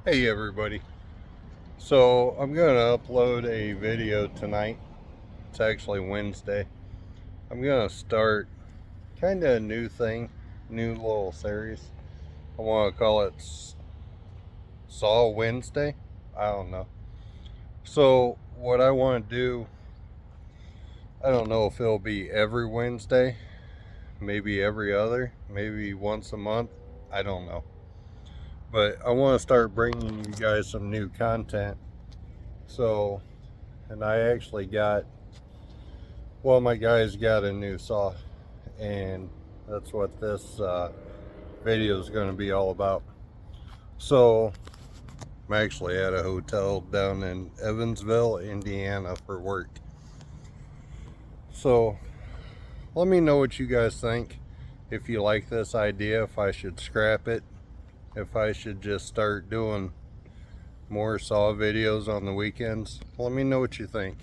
Hey everybody. So I'm gonna upload a video tonight. It's actually Wednesday. I'm gonna start kind of a new thing, new little series. I want to call it Saw Wednesday. I don't know. So what I want to do, I don't know if it'll be every Wednesday, maybe every other, maybe once a month. I don't know. But I want to start bringing you guys some new content. So, and I actually got Well, my guys got a new saw, and that's what this video is going to be all about. So, I'm actually at a hotel down in Evansville, Indiana for work. So, let me know what you guys think. If you like this idea, if I should scrap it, if I should just start doing more saw videos on the weekends. Let me know what you think.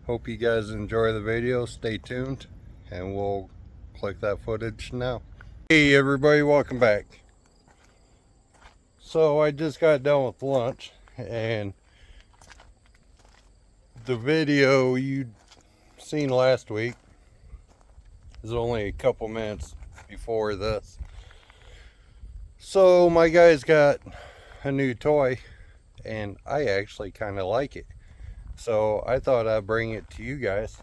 Hope you guys enjoy the video. Stay tuned, and we'll click that footage now. Hey everybody, welcome back. So I just got done with lunch, and the video you seen last week is only a couple minutes before this. So my guys got a new toy, and I actually kind of like it. So I thought I'd bring it to you guys.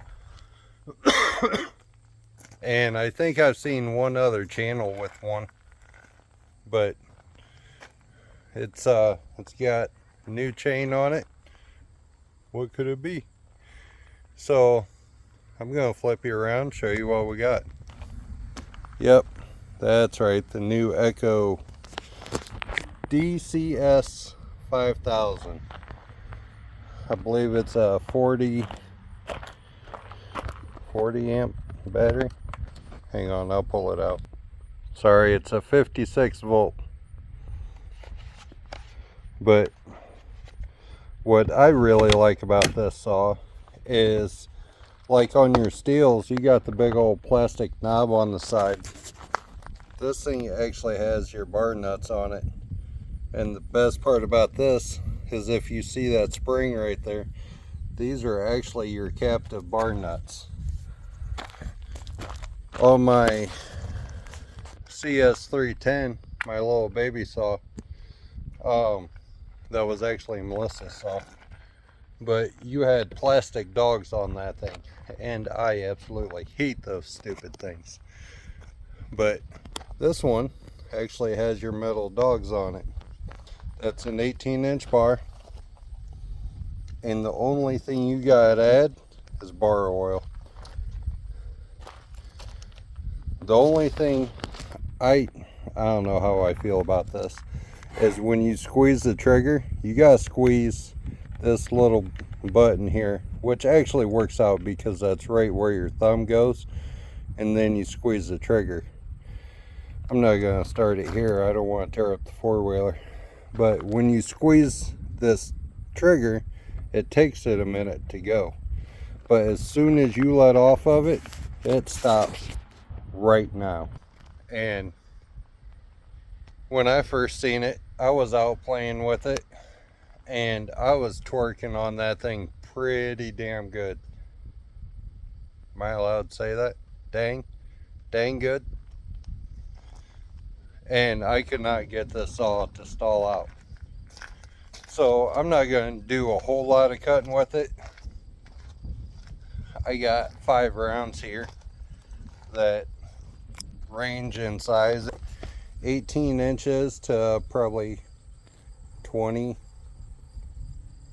And I think I've seen one other channel with one, but it's got a new chain on it. What could it be? So I'm gonna flip you around, show you what we got. Yep, that's right, the new Echo DCS 5000. I believe it's a 40 amp battery. Hang on, I'll pull it out. Sorry, it's a 56 volt. But what I really like about this saw is, like on your steels, you got the big old plastic knob on the side. This thing actually has your bar nuts on it. And the best part about this is, if you see that spring right there, these are actually your captive bar nuts. On my CS310, my little baby saw, that was actually Melissa's saw, but you had plastic dogs on that thing, and I absolutely hate those stupid things. But this one actually has your metal dogs on it. That's an 18-inch bar, and the only thing you gotta add is bar oil. The only thing I don't know how I feel about this is, when you squeeze the trigger, you gotta squeeze this little button here, which actually works out because that's right where your thumb goes, and then you squeeze the trigger. I'm not gonna start it here, I don't want to tear up the four-wheeler, but when you squeeze this trigger, it takes it a minute to go, but as soon as you let off of it, it stops right now. And when I first seen it, I was out playing with it, and I was twerking on that thing pretty damn good. Am I allowed to say that? Dang good. And I could not get this saw to stall out. So I'm not going to do a whole lot of cutting with it. I got 5 rounds here that range in size 18 inches to probably 20,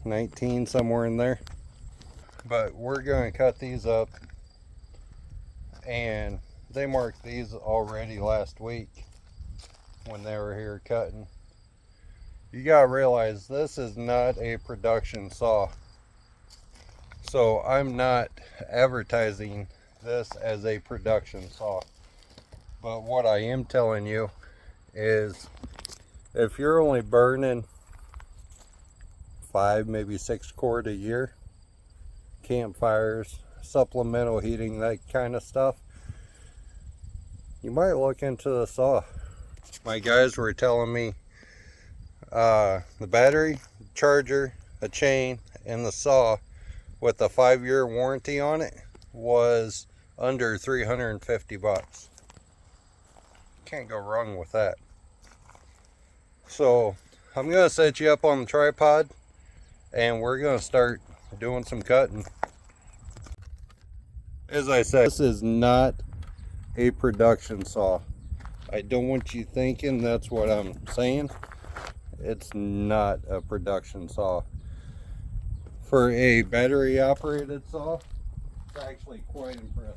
19, somewhere in there. But we're going to cut these up, and they marked these already last week when they were here cutting. You gotta realize this is not a production saw, so I'm not advertising this as a production saw. But what I am telling you is, if you're only burning 5, maybe 6 cord a year, campfires, supplemental heating, that kind of stuff, you might look into the saw. My guys were telling me The battery, charger, a chain, and the saw with a 5-year warranty on it was under 350 bucks. Can't go wrong with that. So I'm gonna set you up on the tripod and we're gonna start doing some cutting. As I said, this is not a production saw. I don't want you thinking that's what I'm saying. It's not a production saw. For a battery operated saw, it's actually quite impressive.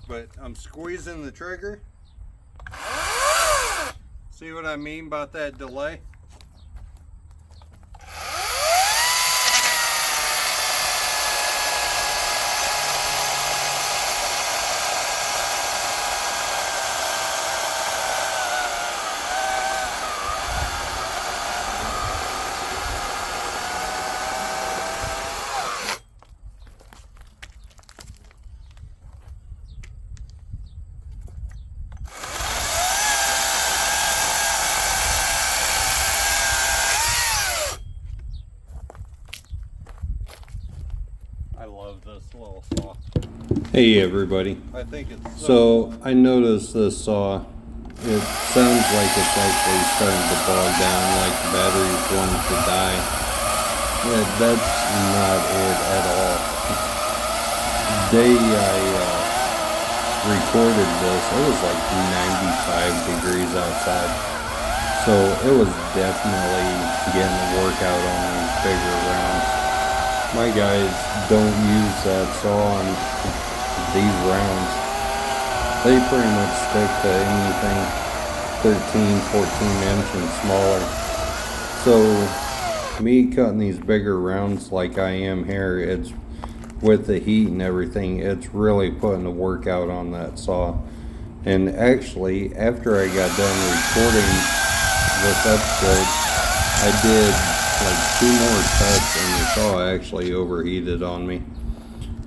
But I'm squeezing the trigger. See what I mean about that delay? I love this little saw. Hey everybody. I think it's so I noticed this saw. It sounds like it's actually starting to bog down, like the battery's going to die. Yeah, that's not it at all. The day I recorded this, it was like 95 degrees outside. So it was definitely getting a workout on these bigger rounds. My guys don't use that saw on these rounds. They pretty much stick to anything 13, 14 inch and smaller. So me cutting these bigger rounds like I am here, it's with the heat and everything, it's really putting a workout on that saw. And actually, after I got done recording this episode, I did like 2 more cuts and the saw actually overheated on me.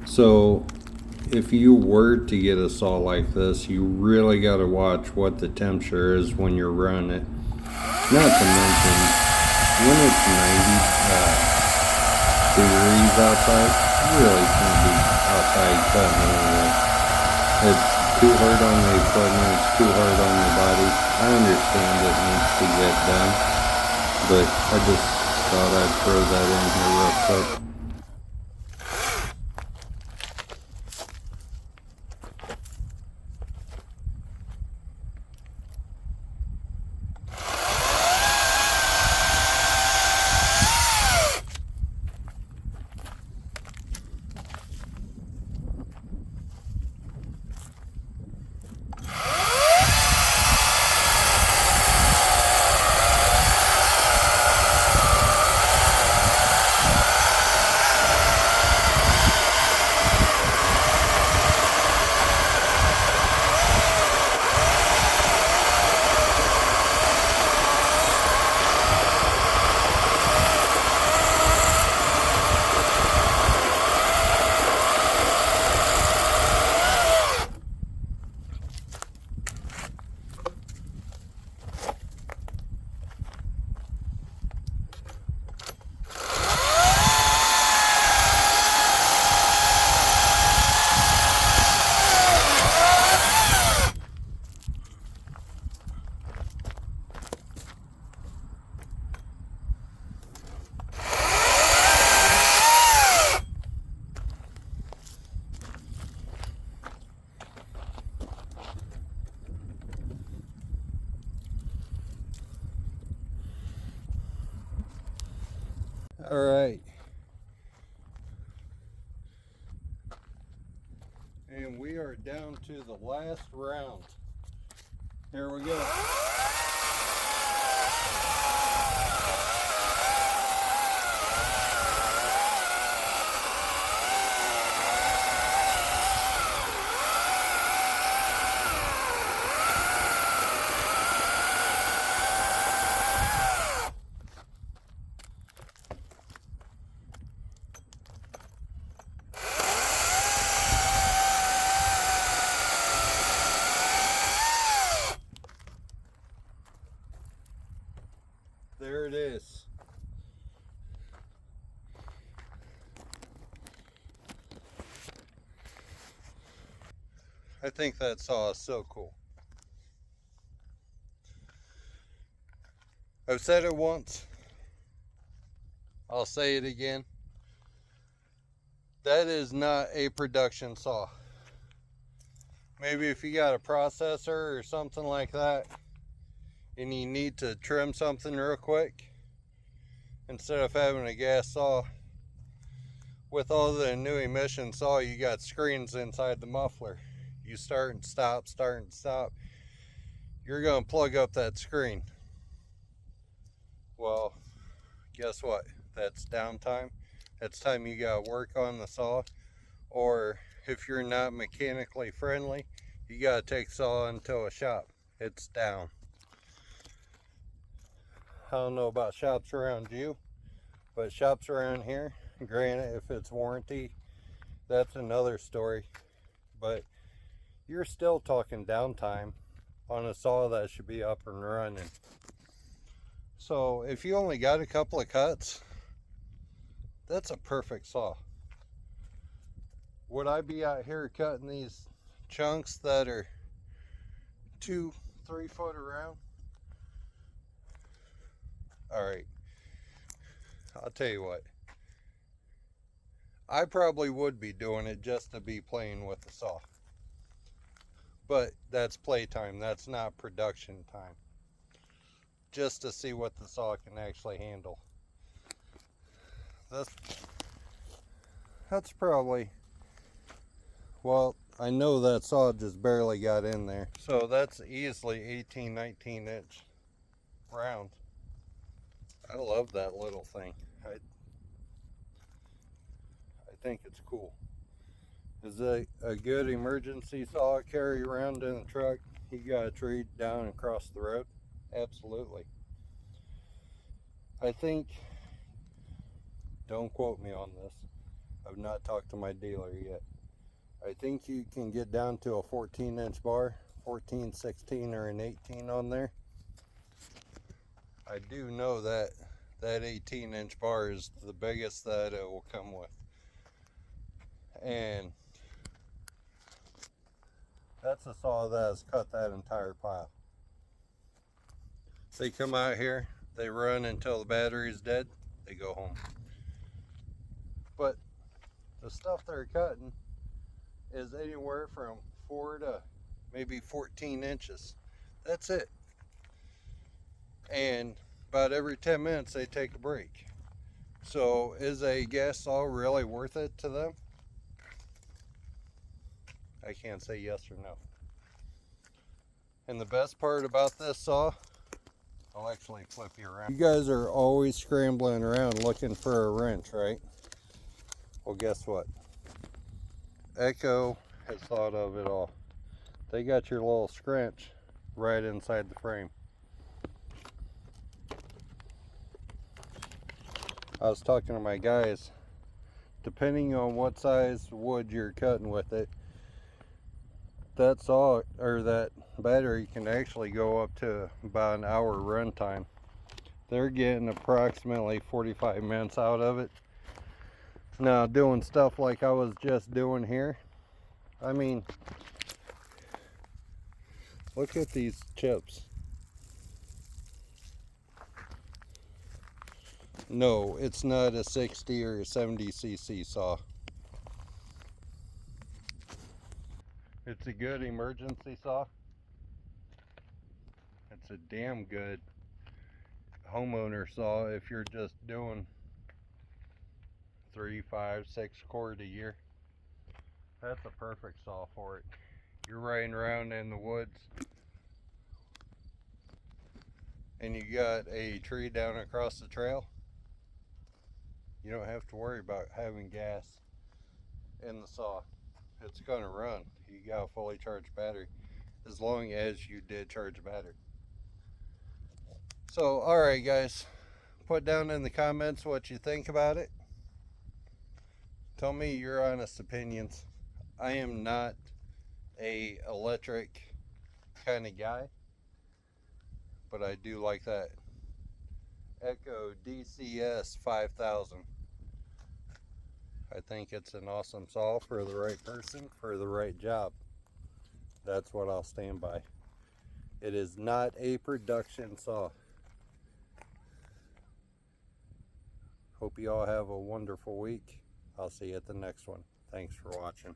So if you were to get a saw like this, you really got to watch what the temperature is when you're running it. Not to mention, when it's 90 degrees outside, you really can't be outside cutting anyway. It's too hard on the equipment, it's too hard on your body. I understand it needs to get done, but I just thought I'd throw that in here real quick. All right. And we are down to the last round. Here we go. I think that saw is so cool. I've said it once, I'll say it again. That is not a production saw. Maybe if you got a processor or something like that and you need to trim something real quick, instead of having a gas saw with all the new emission saw, you got screens inside the muffler. You start and stop, start and stop. You're going to plug up that screen. Well, guess what? That's downtime. That's time you got to work on the saw. Or if you're not mechanically friendly, you got to take saw into a shop. It's down. I don't know about shops around you, but shops around here, granted, if it's warranty, that's another story. But you're still talking downtime on a saw that should be up and running. So if you only got a couple of cuts, that's a perfect saw. Would I be out here cutting these chunks that are 2-3 foot around? Alright, I'll tell you what. I probably would be doing it just to be playing with the saw. But that's playtime, that's not production time. Just to see what the saw can actually handle. That's probably, well, I know that saw just barely got in there. So that's easily 18-19 inch round. I love that little thing. I think it's cool. Is it a good emergency saw to carry around in the truck? You got a tree down and cross the road? Absolutely. I think, don't quote me on this, I've not talked to my dealer yet. I think you can get down to a 14-inch bar, 14, 16, or an 18 on there. I do know that that 18-inch bar is the biggest that it will come with. And that's a saw that has cut that entire pile. They come out here, they run until the battery is dead, they go home. But the stuff they're cutting is anywhere from 4 to maybe 14 inches. That's it. And about every 10 minutes they take a break. So is a gas saw really worth it to them? I can't say yes or no. And the best part about this saw, I'll actually flip you around. You guys are always scrambling around looking for a wrench, right? Well, guess what? Echo has thought of it all. They got your little scrunch right inside the frame. I was talking to my guys, depending on what size wood you're cutting with it, that saw or that battery can actually go up to about an hour run time. They're getting approximately 45 minutes out of it. Now, doing stuff like I was just doing here, I mean, look at these chips. No, it's not a 60 or a 70 cc saw. It's a good emergency saw. It's a damn good homeowner saw if you're just doing 3, 5, 6 cord a year. That's a perfect saw for it. You're riding around in the woods and you got a tree down across the trail. You don't have to worry about having gas in the saw. It's gonna run. You got a fully charged battery, as long as you did charge a battery. So, alright guys, put down in the comments what you think about it. Tell me your honest opinions. I am not a electric kind of guy, but I do like that Echo DCS 5000. I think it's an awesome saw for the right person, for the right job. That's what I'll stand by. It is not a production saw. Hope you all have a wonderful week. I'll see you at the next one. Thanks for watching.